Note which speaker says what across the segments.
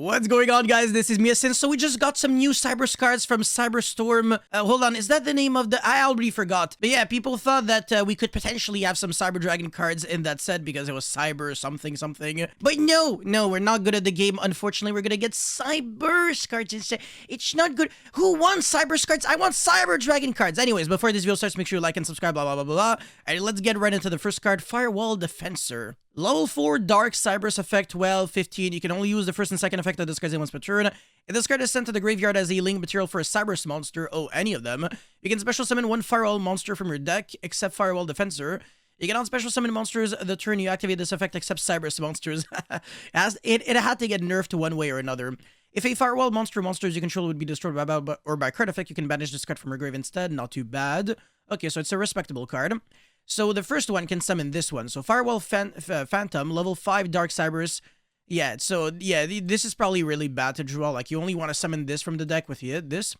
Speaker 1: What's going on, guys? This is Miasin. So we just got some new Cybers cards from Cyberstorm. Hold on, is that the name of the... I already forgot. But yeah, people thought that we could potentially have some Cyber Dragon cards in that set because it was Cyber something something. But no, we're not good at the game. Unfortunately, we're gonna get Cybers cards instead. It's not good. Who wants Cybers cards? I want Cyber Dragon cards. Anyways, before this video starts, make sure you like and subscribe, blah, blah, blah, blah, blah. And let's get right into the first card, Firewall Defensor. Level 4 Dark Cybers effect, well, 15. You can only use the first and second effect of this card once per turn. If this card is sent to the graveyard as a link material for a Cybers monster, any of them, you can special summon one Firewall monster from your deck, except Firewall Defensor. You cannot special summon monsters the turn you activate this effect except Cybers monsters. It had to get nerfed one way or another. If a Firewall monsters you control would be destroyed by card effect, you can banish this card from your grave instead. Not too bad. Okay, so it's a respectable card. So the first one can summon this one. So Firewall Phantom, level 5 Dark Cybers. Yeah, so yeah, this is probably really bad to draw. Like, you only want to summon this from the deck with this.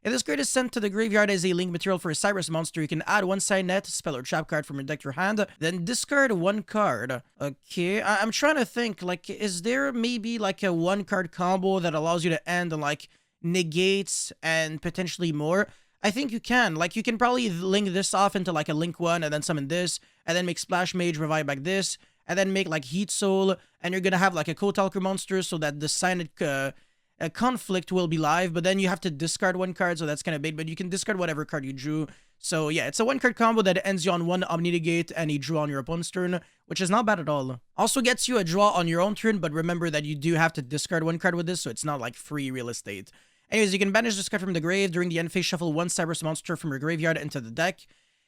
Speaker 1: If this card is sent to the graveyard as a link material for a Cybers monster, you can add one side net, spell or trap card from your deck to your hand, then discard one card. Okay, I'm trying to think, like, is there maybe like a one card combo that allows you to end on like negates and potentially more? I think you can. Like, you can probably link this off into like a link one and then summon this, and then make Splash Mage revive back this, and then make like Heat Soul, and you're gonna have like a Cotalker monster so that the Signet conflict will be live, but then you have to discard one card, so that's kind of bait, but you can discard whatever card you drew. So yeah, it's a one card combo that ends you on one Omni Negate and a draw on your opponent's turn, which is not bad at all. Also gets you a draw on your own turn, but remember that you do have to discard one card with this, so it's not like free real estate. Anyways, you can banish this card from the grave. During the end phase, shuffle one Cybers monster from your graveyard into the deck.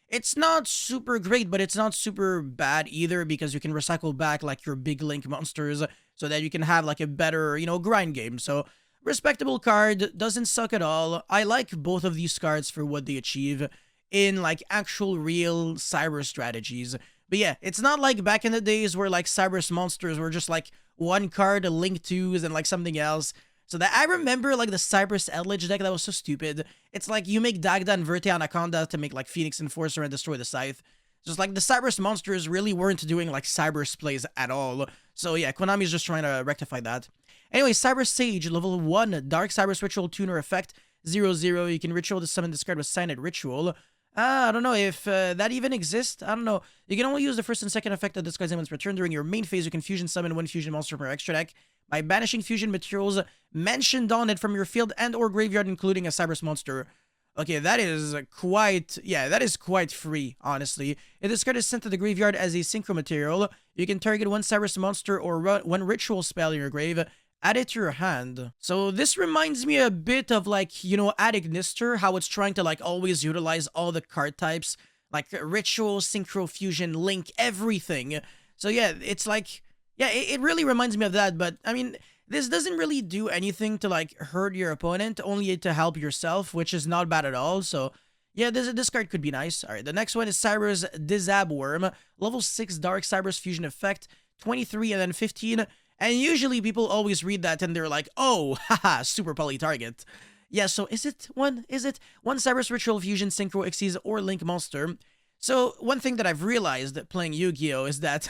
Speaker 1: It's not super great, but it's not super bad either, because you can recycle back like your big link monsters so that you can have like a better, you know, grind game. So respectable card, doesn't suck at all. I like both of these cards for what they achieve in like actual real Cyber strategies. But yeah, it's not like back in the days where like Cybers monsters were just like one card, a link twos, and like something else. So that I remember like the Cybers Eldritch deck that was so stupid. It's like you make Dagda and Verte Anaconda to make like Phoenix Enforcer and destroy the Scythe. Just like the Cybers monsters really weren't doing like Cybers plays at all. So yeah, Konami's just trying to rectify that. Anyway, Cyber Sage, level 1, Dark Cybers Ritual Tuner effect, 0/0. You can ritual to summon this card with Signet Ritual. I don't know if that even exists. I don't know. You can only use the first and second effect of this card's once per turn. During your main phase, you can fusion summon one fusion monster from your extra deck by banishing fusion materials mentioned on it from your field and or graveyard, including a Cybers monster. Okay, that is quite, yeah, that is quite free, honestly. If this card is sent to the graveyard as a synchro material, you can target one Cybers monster or one ritual spell in your grave, add it to your hand. So this reminds me a bit of like, you know, Adagnister, how it's trying to like always utilize all the card types, like ritual, synchro, fusion, link, everything. So yeah, it's like, yeah, it really reminds me of that, but I mean, this doesn't really do anything to like hurt your opponent, only to help yourself, which is not bad at all. So yeah, this card could be nice. All right, the next one is Cybers Dizabworm, level 6 Dark Cybers Fusion effect, 23 and then 15. And usually people always read that and they're like, oh, haha, super poly target. Yeah, so is it one Cybers Ritual Fusion Synchro Xyz or Link monster? So one thing that I've realized playing Yu-Gi-Oh! Is that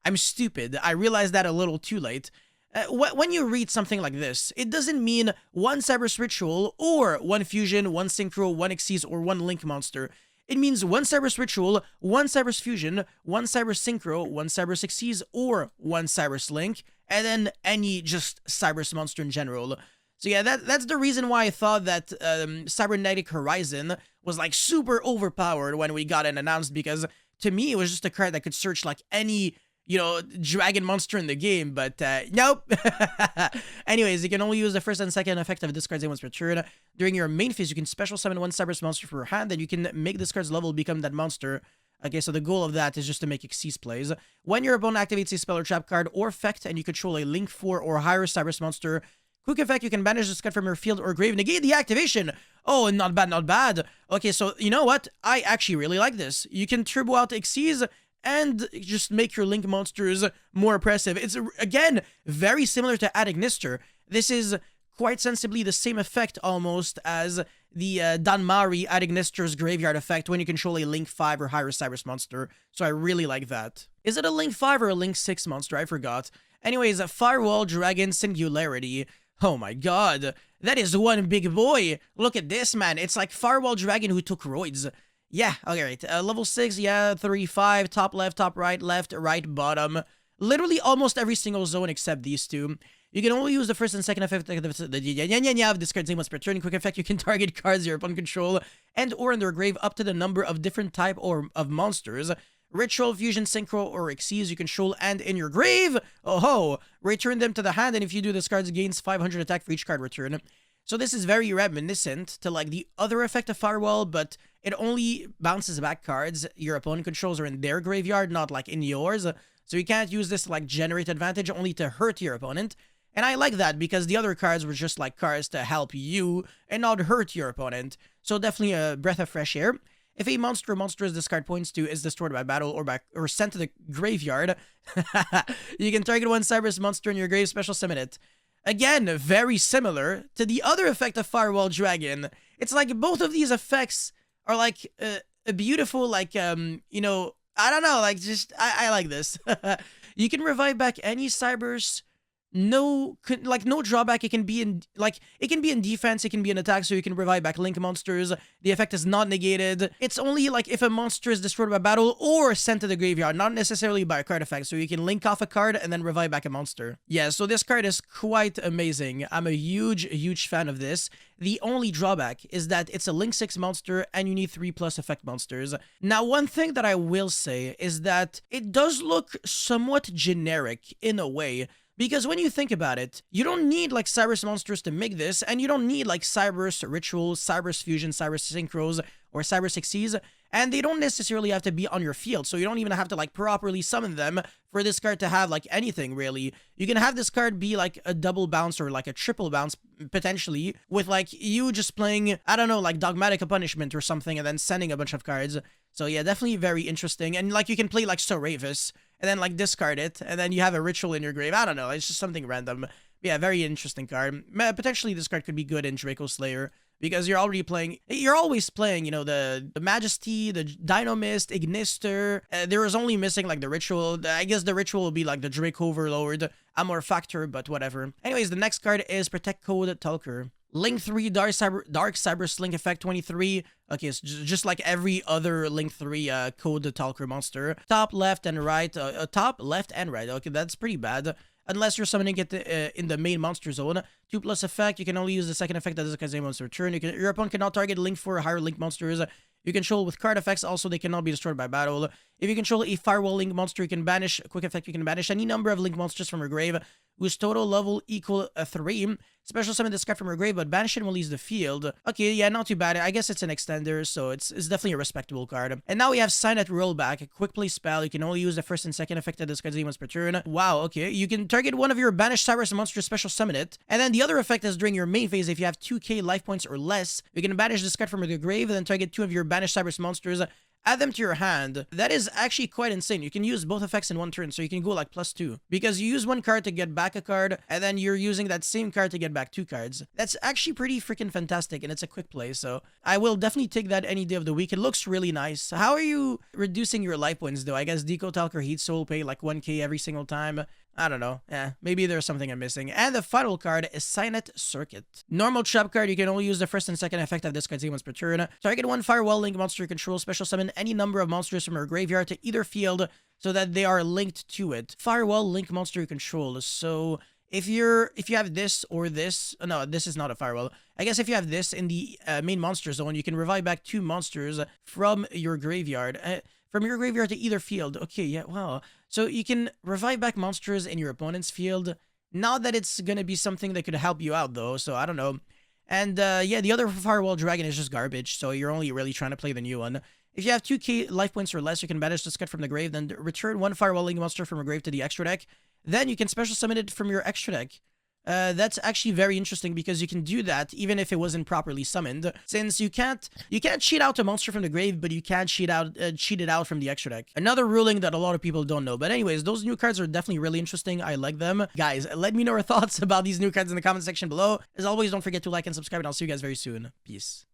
Speaker 1: I'm stupid. I realized that a little too late. When you read something like this, it doesn't mean one Cybers Ritual or one Fusion, one Synchro, one Xyz, or one Link monster. It means one Cybers Ritual, one Cybers Fusion, one Cybers Synchro, one Cybers Xyz, or one Cybers Link, and then any just Cybers monster in general. So yeah, that's the reason why I thought that Cybernetic Horizon was like super overpowered when we got it announced, because to me it was just a card that could search like any, you know, dragon monster in the game, but nope. Anyways, you can only use the first and second effect of this card's once per turn. During your main phase, you can special summon one Cybers monster from your hand, then you can make this card's level become that monster. Okay, so the goal of that is just to make Xyz plays. When your opponent activates a spell or trap card or effect and you control a Link 4 or higher Cybers monster, quick effect, you can banish this card from your field or grave, negate the activation. Oh, not bad, not bad. Okay, so you know what? I actually really like this. You can turbo out Xyz and just make your Link monsters more oppressive. It's, again, very similar to Adagnister. This is quite sensibly the same effect almost as the Danmari Adagnister's Graveyard effect when you control a Link 5 or higher Cybers monster, so I really like that. Is it a Link 5 or a Link 6 monster? I forgot. Anyways, Firewall Dragon Singularity. Oh my god, that is one big boy. Look at this, man. It's like Firewall Dragon who took roids. Yeah, okay, right. Level 6, yeah, 3-5, top left, top right, left, right, bottom. Literally almost every single zone except these two. You can only use the first and second effect of this card's name once per turn. Quick effect, you can target cards your opponent control and or in their grave up to the number of different type or of monsters. Ritual, Fusion, Synchro, or Xyz you control and in your grave. Oh ho! Return them to the hand, and if you do, this card gains 500 attack for each card return. So this is very reminiscent to like the other effect of Firewall, but it only bounces back cards your opponent controls are in their graveyard, not like in yours. So you can't use this to like generate advantage, only to hurt your opponent. And I like that because the other cards were just like cards to help you and not hurt your opponent. So definitely a breath of fresh air. If a monster or monsters this card points to is destroyed by battle or sent to the graveyard, you can target one Cyberus monster in your grave, special summon it. Again, very similar to the other effect of Firewall Dragon. It's like both of these effects are like a beautiful, like, you know, I don't know, like just, I like this. You can revive back any Cyberus. No drawback. It can be in defense, it can be in attack, so you can revive back link monsters. The effect is not negated. It's only like if a monster is destroyed by battle or sent to the graveyard, not necessarily by a card effect. So you can link off a card and then revive back a monster. Yeah, so this card is quite amazing. I'm a huge fan of this. The only drawback is that it's a link 6 monster and you need 3+ effect monsters. Now, one thing that I will say is that it does look somewhat generic in a way. Because when you think about it, you don't need like Cyberus monsters to make this, and you don't need like Cyberus Rituals, Cyberus Fusion, Cyberus Synchros, or Cyberus Xyz, and they don't necessarily have to be on your field, so you don't even have to like properly summon them for this card to have like anything really. You can have this card be like a double bounce or like a triple bounce potentially, with like you just playing, I don't know, like Dogmatic Punishment or something, and then sending a bunch of cards. So yeah, definitely very interesting. And like you can play like Soravis, and then like discard it, and then you have a ritual in your grave. I don't know, it's just something random. But yeah, very interesting card. Potentially this card could be good in Draco Slayer, because you're always playing, you know, the Majesty, the Dynamist, Ignister. There is only missing like the ritual. I guess the ritual will be like the Drake Overlord, Amor Factor, but whatever. Anyways, the next card is Protect Code Talker. Link 3 Dark Cyber Link effect 23. Okay, it's just like every other Link 3 Code Talker monster. Top, left, and right. Top, left, and right. Okay, that's pretty bad. Unless you're summoning it in the main monster zone. 2+ effect, you can only use the second effect that is a monster turn. Your opponent cannot target Link 4 or higher Link monsters you control with card effects. Also, they cannot be destroyed by battle. If you control a Firewall Link monster, you can banish, quick effect, you can banish any number of Link monsters from your grave whose total level equal 3. Special summon this card from your grave, but banish it when leaves the field. Okay, yeah, not too bad. I guess it's an extender, so it's definitely a respectable card. And now we have Signet Rollback, a quick play spell. You can only use the first and second effect of this card's name once per turn. Wow, okay. You can target one of your banished Cyberus monsters, special summon it. And then the other effect is during your main phase, if you have 2k life points or less, you can banish this card from your grave and then target 2 of your banished Cyberus monsters. Add them to your hand. That is actually quite insane. You can use both effects in one turn, so you can go like +2. Because you use one card to get back a card, and then you're using that same card to get back 2 cards. That's actually pretty freaking fantastic, and it's a quick play, so I will definitely take that any day of the week. It looks really nice. How are you reducing your life points, though? I guess Deco Talker Heat Soul pay like 1k every single time. I don't know. Maybe there's something I'm missing. And the final card is Signet Circuit. Normal trap card, you can only use the first and second effect of this card's name once per turn. Target one Firewall Link monster you control, special summon any number of monsters from your graveyard to either field so that they are linked to it. Firewall Link monster you control. So if you have this or this, no, this is not a Firewall. I guess if you have this in the main monster zone, you can revive back 2 monsters from your graveyard. From your graveyard to either field. Okay, yeah, wow. So you can revive back monsters in your opponent's field. Not that it's gonna be something that could help you out, though, so I don't know. And, yeah, the other Firewall Dragon is just garbage, so you're only really trying to play the new one. If you have 2k life points or less, you can banish this card from the grave, then return 1 Firewall Link monster from your grave to the extra deck. Then you can special summon it from your extra deck. That's actually very interesting because you can do that even if it wasn't properly summoned, since you can't cheat out a monster from the grave, but you can cheat it out from the extra deck. Another ruling that a lot of people don't know. But anyways, those new cards are definitely really interesting. I like them. Guys, let me know your thoughts about these new cards in the comment section below. As always, don't forget to like and subscribe, and I'll see you guys very soon. Peace.